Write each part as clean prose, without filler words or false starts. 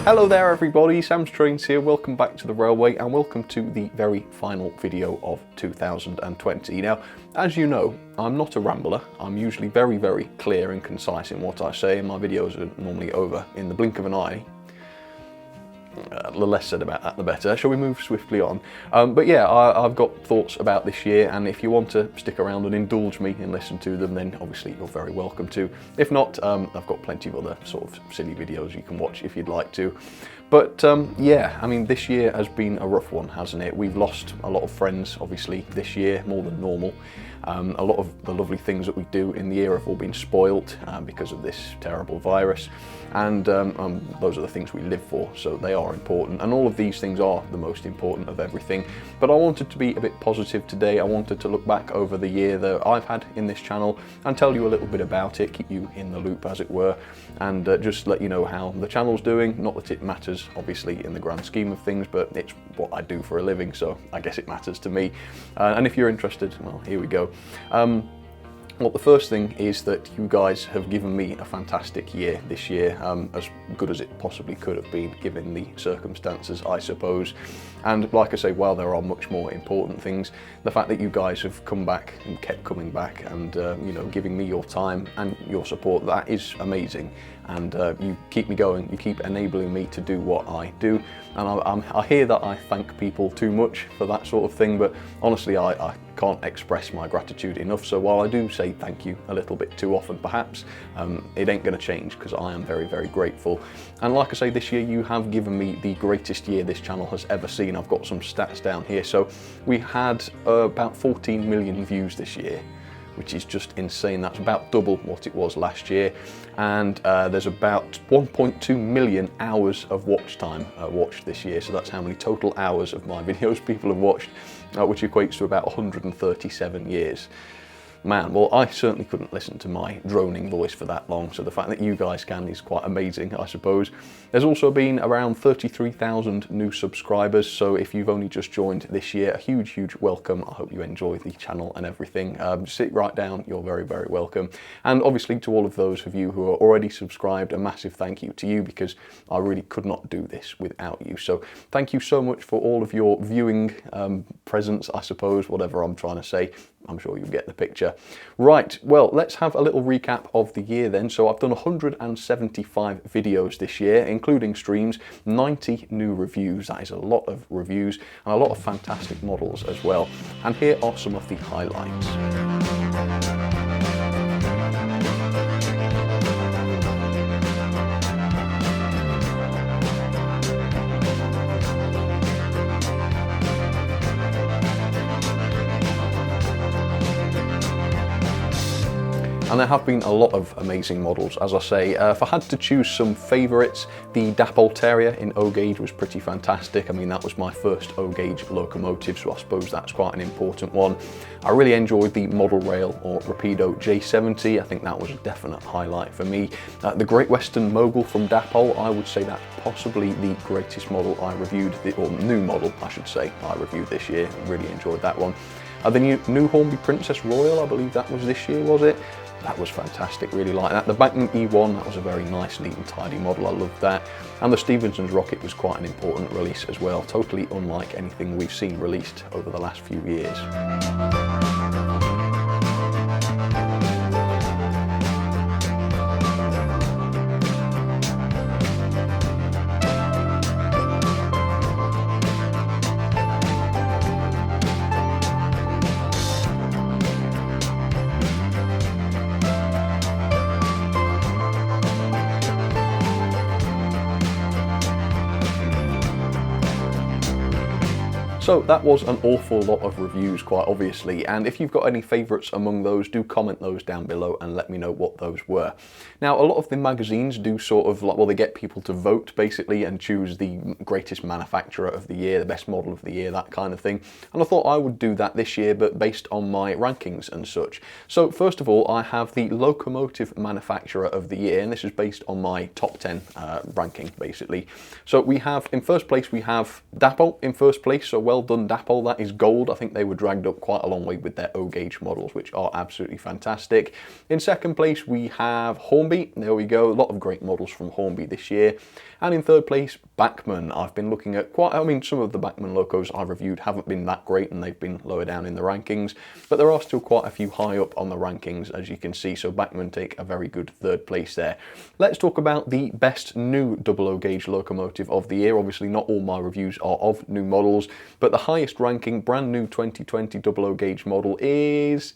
Hello there everybody, Sam'sTrains here, welcome back to the railway and welcome to the very final video of 2020. Now, as you know, I'm not a rambler. I'm usually very clear and concise in what I say, and my videos are normally over in the blink of an eye. The less said about that, the better. Shall we move swiftly on? But yeah, I've got thoughts about this year, and if you want to stick around and indulge me and listen to them, then obviously you're very welcome to. If not, I've got plenty of other sort of silly videos you can watch if you'd like to. But yeah, I mean, this year has been a rough one, hasn't it? We've lost a lot of friends, obviously, this year, more than normal. A lot of the lovely things that we do in the year have all been spoilt because of this terrible virus, and those are the things we live for, so they are important, and all of these things are the most important of everything. But I wanted to be a bit positive today. I wanted to look back over the year that I've had in this channel and tell you a little bit about it, keep you in the loop as it were, and just let you know how the channel's doing. Not that it matters obviously in the grand scheme of things, but it's what I do for a living, so I guess it matters to me. And if you're interested, well, here we go. Well, the first thing is that you guys have given me a fantastic year this year, as good as it possibly could have been given the circumstances, I suppose. And like I say, while there are much more important things, the fact that you guys have come back and kept coming back and you know, giving me your time and your support, that is amazing. And you keep me going, you keep enabling me to do what I do. And I hear that I thank people too much for that sort of thing, but honestly I can't express my gratitude enough. So while I do say thank you a little bit too often perhaps, it ain't going to change, because I am very grateful. And like I say, this year you have given me the greatest year this channel has ever seen. I've got some stats down here. So we had about 14 million views this year, which is just insane. That's about double what it was last year. And there's about 1.2 million hours of watch time watched this year. So that's how many total hours of my videos people have watched, which equates to about 137 years. Man, well, I certainly couldn't listen to my droning voice for that long, so the fact that you guys can is quite amazing, I suppose. There's also been around 33,000 new subscribers, so if you've only just joined this year, a huge welcome. I hope you enjoy the channel and everything. Sit right down, you're very welcome. And obviously to all of those of you who are already subscribed, a massive thank you to you, because I really could not do this without you. So thank you so much for all of your viewing presence, I suppose, whatever I'm trying to say. I'm sure you'll get the picture. Right, well, let's have a little recap of the year then. So I've done 175 videos this year, including streams, 90 new reviews. That is a lot of reviews, and a lot of fantastic models as well. And here are some of the highlights. And there have been a lot of amazing models, as I say. If I had to choose some favourites, the Dapol Terrier in O-Gauge was pretty fantastic. I mean, that was my first O-Gauge locomotive, so I suppose that's quite an important one. I really enjoyed the Model Rail or Rapido J70. I think that was a definite highlight for me. The Great Western Mogul from Dapol, I would say that's possibly the greatest model I reviewed, or new model, I should say, I reviewed this year. Really enjoyed that one. The new Hornby Princess Royal, I believe that was this year, was it? That was fantastic, really like that. The Bachmann E1, that was a very nice, neat and tidy model, I loved that. And the Stephenson's Rocket was quite an important release as well, totally unlike anything we've seen released over the last few years. So that was an awful lot of reviews, quite obviously, and if you've got any favourites among those, do comment those down below and let me know what those were. Now, a lot of the magazines do sort of like, well, they get people to vote basically and choose the greatest manufacturer of the year, the best model of the year, that kind of thing. And I thought I would do that this year, but based on my rankings and such. So first of all, I have the locomotive manufacturer of the year, and this is based on my top 10 ranking basically. So we have, in first place, we have Dapol in first place, so well well done, Dapol. That is gold. I think they were dragged up quite a long way with their O-gauge models, which are absolutely fantastic. In second place, we have Hornby. There we go. A lot of great models from Hornby this year. And in third place, Bachmann. I've been looking at some of the Bachmann locos I've reviewed haven't been that great and they've been lower down in the rankings, but there are still quite a few high up on the rankings, as you can see, so Bachmann take a very good third place there. Let's talk about the best new double O gauge locomotive of the year. Obviously, not all my reviews are of new models, but the highest ranking brand new 2020 double O gauge model it's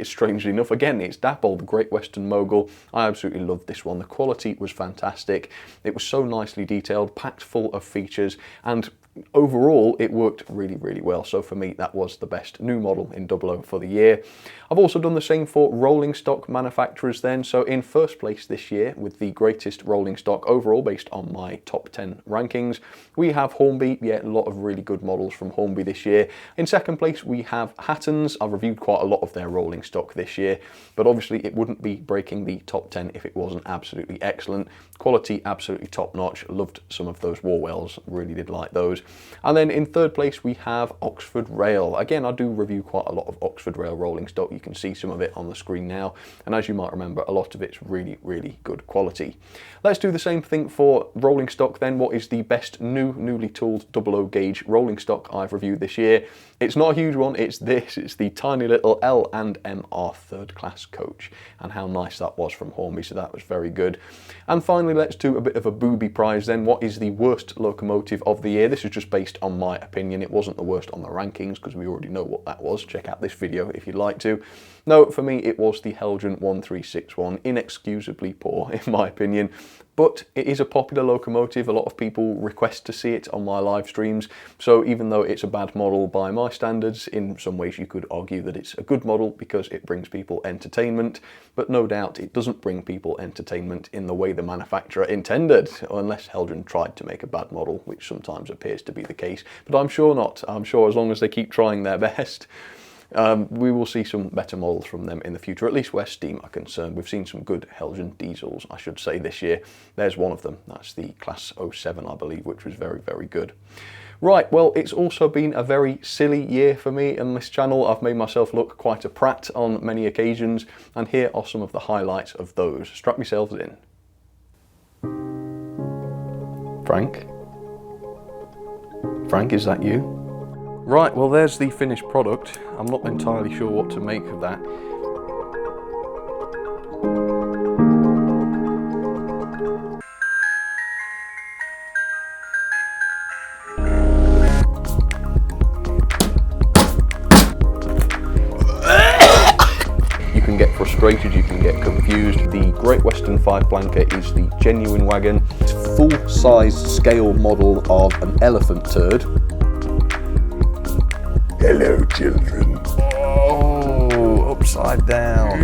strangely enough, again, it's Dapol, the Great Western Mogul. I absolutely loved this one. The quality was fantastic. It was so nicely detailed, packed full of features, and overall it worked really, really well. So for me, that was the best new model in double O for the year. I've also done the same for rolling stock manufacturers then. So in first place this year with the greatest rolling stock overall based on my top 10 rankings, we have Hornby. Yeah, a lot of really good models from Hornby this year. In second place, we have Hattons. I've reviewed quite a lot of their rolling stock this year, but obviously it wouldn't be breaking the top 10 if it wasn't absolutely excellent. Quality absolutely top notch. Loved some of those Warwells, really did like those. And then in third place, we have Oxford Rail. Again, I do review quite a lot of Oxford Rail rolling stock. You can see some of it on the screen now. And as you might remember, a lot of it's really, really good quality. Let's do the same thing for rolling stock then. What is the best newly tooled double O gauge rolling stock I've reviewed this year? It's not a huge one, it's this. It's the tiny little L&MR third class coach. And how nice that was from Hornby, so that was very good. And finally, let's do a bit of a booby prize then. What is the worst locomotive of the year? This is just based on my opinion. It wasn't the worst on the rankings because we already know what that was. Check out this video if you'd like to. No, for me, it was the Helgen 1361. Inexcusably poor, in my opinion. But it is a popular locomotive. A lot of people request to see it on my live streams. So even though it's a bad model by my standards, in some ways you could argue that it's a good model because it brings people entertainment. But no doubt it doesn't bring people entertainment in the way the manufacturer intended, unless Helgen tried to make a bad model, which sometimes appears to be the case. But I'm sure not. I'm sure as long as they keep trying their best, we will see some better models from them in the future, at least where Steam are concerned. We've seen some good Helgen diesels, I should say, this year. There's one of them. That's the Class 07, I believe, which was very, very good. Right, well, it's also been a very silly year for me on this channel. I've made myself look quite a prat on many occasions, and here are some of the highlights of those. Strap yourselves in. Frank? Frank, is that you? Right, well, there's the finished product. I'm not entirely sure what to make of that. You can get frustrated, you can get confused. The Great Western 5 Blanket is the genuine wagon. It's a full-size scale model of an elephant turd. Hello, children. Oh, upside down.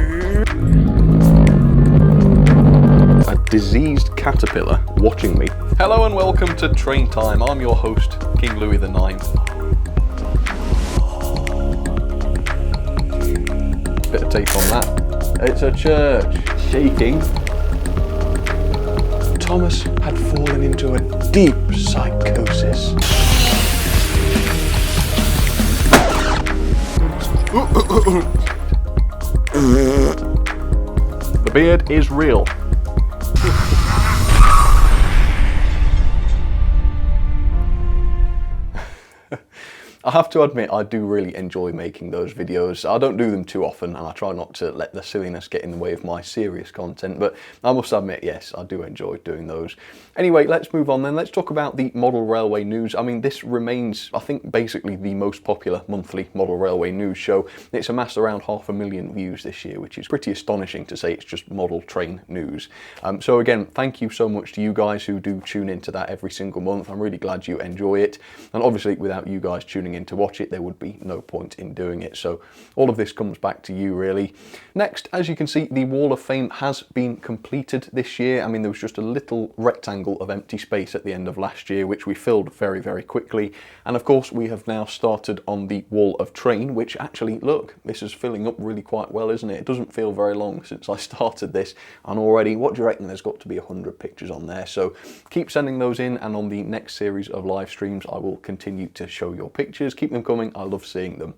A diseased caterpillar watching me. Hello and welcome to Train Time. I'm your host, King Louis IX. Bit of tape on that. It's a church. Shaking. Thomas had fallen into a deep psychosis. The beard is real. I have to admit, I do really enjoy making those videos. I don't do them too often, and I try not to let the silliness get in the way of my serious content, but I must admit, yes, I do enjoy doing those. Anyway, let's move on then. Let's talk about the model railway news. I mean, this remains, I think, basically the most popular monthly model railway news show. It's amassed around 500,000 views this year, which is pretty astonishing to say it's just model train news. So again, thank you so much to you guys who do tune into that every single month. I'm really glad you enjoy it. And obviously, without you guys tuning in to watch it, there would be no point in doing it. So all of this comes back to you really. Next, as you can see, the Wall of Fame has been completed this year. I mean, there was just a little rectangle of empty space at the end of last year, which we filled very, very quickly. And of course, we have now started on the Wall of Train, which actually, look, this is filling up really quite well, isn't it? It doesn't feel very long since I started this, and already, what do you reckon? There's got to be 100 pictures on there. So keep sending those in, and on the next series of live streams, I will continue to show your pictures. Keep them coming. I love seeing them.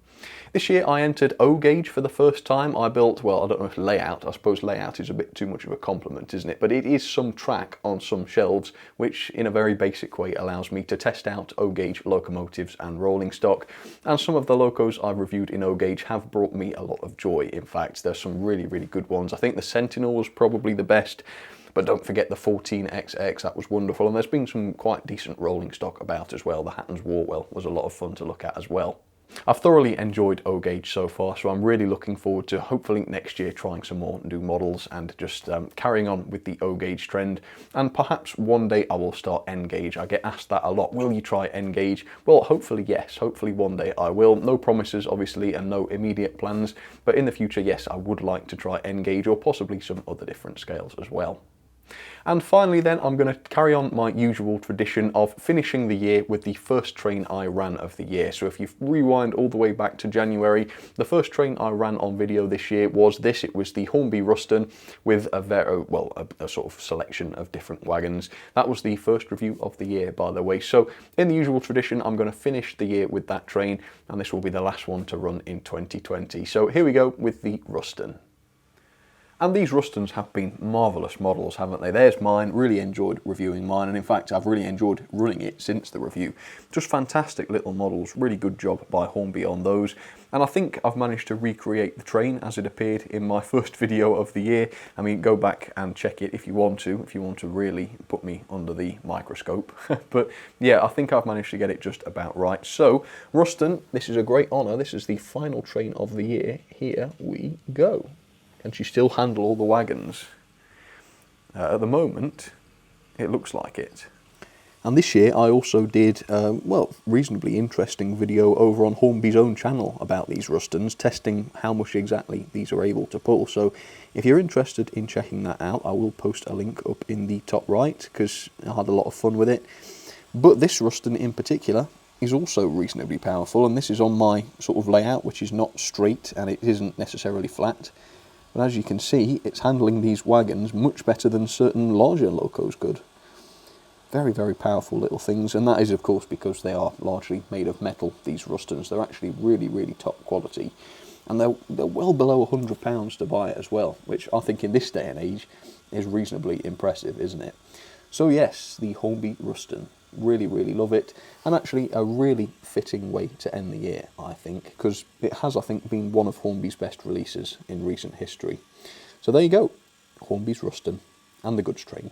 This year I entered O-Gauge for the first time. I built, well, I don't know if layout, I suppose layout is a bit too much of a compliment, isn't it? But it is some track on some shelves, which in a very basic way allows me to test out O-Gauge locomotives and rolling stock. And some of the locos I've reviewed in O-Gauge have brought me a lot of joy. In fact, there's some really, really good ones. I think the Sentinel was probably the best. But don't forget the 14XX, that was wonderful. And there's been some quite decent rolling stock about as well. The Hatton's Warwell was a lot of fun to look at as well. I've thoroughly enjoyed O-Gauge so far, so I'm really looking forward to hopefully next year trying some more new models and just carrying on with the O-Gauge trend. And perhaps one day I will start N-Gauge. I get asked that a lot. Will you try N-Gauge? Well, hopefully yes. Hopefully one day I will. No promises, obviously, and no immediate plans. But in the future, yes, I would like to try N-Gauge or possibly some other different scales as well. And finally then, I'm going to carry on my usual tradition of finishing the year with the first train I ran of the year. So if you rewind all the way back to January, the first train I ran on video this year was this. It was the Hornby Ruston with a sort of selection of different wagons. That was the first review of the year, by the way. So in the usual tradition, I'm going to finish the year with that train, and this will be the last one to run in 2020. So here we go with the Ruston. And these Rustons have been marvellous models, haven't they? There's mine, really enjoyed reviewing mine, and in fact I've really enjoyed running it since the review. Just fantastic little models, really good job by Hornby on those. And I think I've managed to recreate the train as it appeared in my first video of the year. I mean, go back and check it if you want to really put me under the microscope. But yeah, I think I've managed to get it just about right. So, Ruston, this is a great honour. This is the final train of the year. Here we go. Can she still handle all the wagons? At the moment, it looks like it. And this year I also did, well, reasonably interesting video over on Hornby's own channel about these Rustons, testing how much exactly these are able to pull. So if you're interested in checking that out, I will post a link up in the top right, because I had a lot of fun with it. But this Ruston in particular is also reasonably powerful, and this is on my sort of layout, which is not straight and it isn't necessarily flat. But as you can see, it's handling these wagons much better than certain larger locos could. Very, very powerful little things, and that is of course because they are largely made of metal, these Rustons. They're actually really, really top quality. And they're well below £100 to buy it as well, which I think in this day and age is reasonably impressive, isn't it? So yes, the Hornby Ruston. Really, really love it, and actually a really fitting way to end the year, I think, because it has, I think, been one of Hornby's best releases in recent history. So there you go, Hornby's Ruston and the goods train.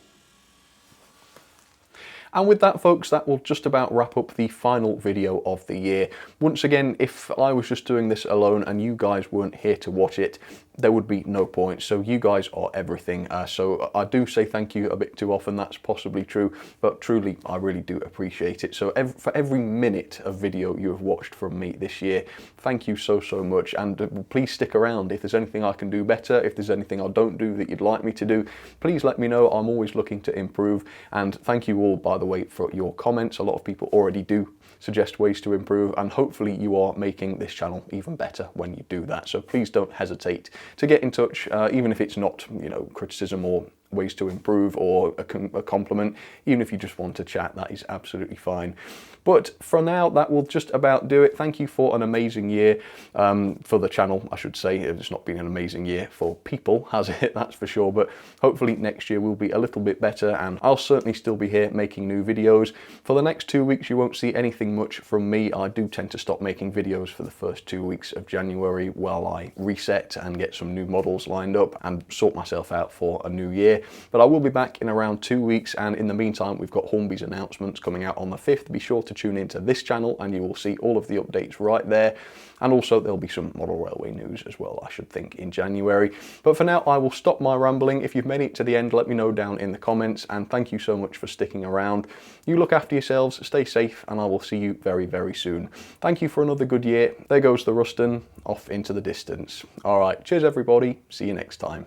And with that, folks, that will just about wrap up the final video of the year. Once again, if I was just doing this alone and you guys weren't here to watch it, there would be no point. So you guys are everything. So I do say thank you a bit too often, that's possibly true, but truly I really do appreciate it. So for every minute of video you have watched from me this year, thank you so, so much. And please stick around. If there's anything I can do better, if there's anything I don't do that you'd like me to do, please let me know. I'm always looking to improve. And thank you all, by the way, for your comments. A lot of people already do suggest ways to improve, and hopefully you are making this channel even better when you do that. So please don't hesitate to get in touch, even if it's not, you know, criticism or ways to improve or a compliment. Even if you just want to chat, that is absolutely fine. But for now, that will just about do it. Thank you for an amazing year for the channel, I should say. It's not been an amazing year for people, has it? That's for sure. But hopefully next year will be a little bit better, and I'll certainly still be here making new videos. For the next 2 weeks, you won't see anything much from me. I do tend to stop making videos for the first 2 weeks of January while I reset and get some new models lined up and sort myself out for a new year. But I will be back in around 2 weeks, and in the meantime we've got Hornby's announcements coming out on the 5th. Be sure to tune into this channel and you will see all of the updates right there. And also there'll be some model railway news as well, I should think, in January. But for now, I will stop my rambling. If you've made it to the end, let me know down in the comments, and thank you so much for sticking around. You look after yourselves, stay safe, and I will see you very, very soon. Thank you for another good year. There goes the Ruston, off into the distance. All right, cheers everybody, see you next time.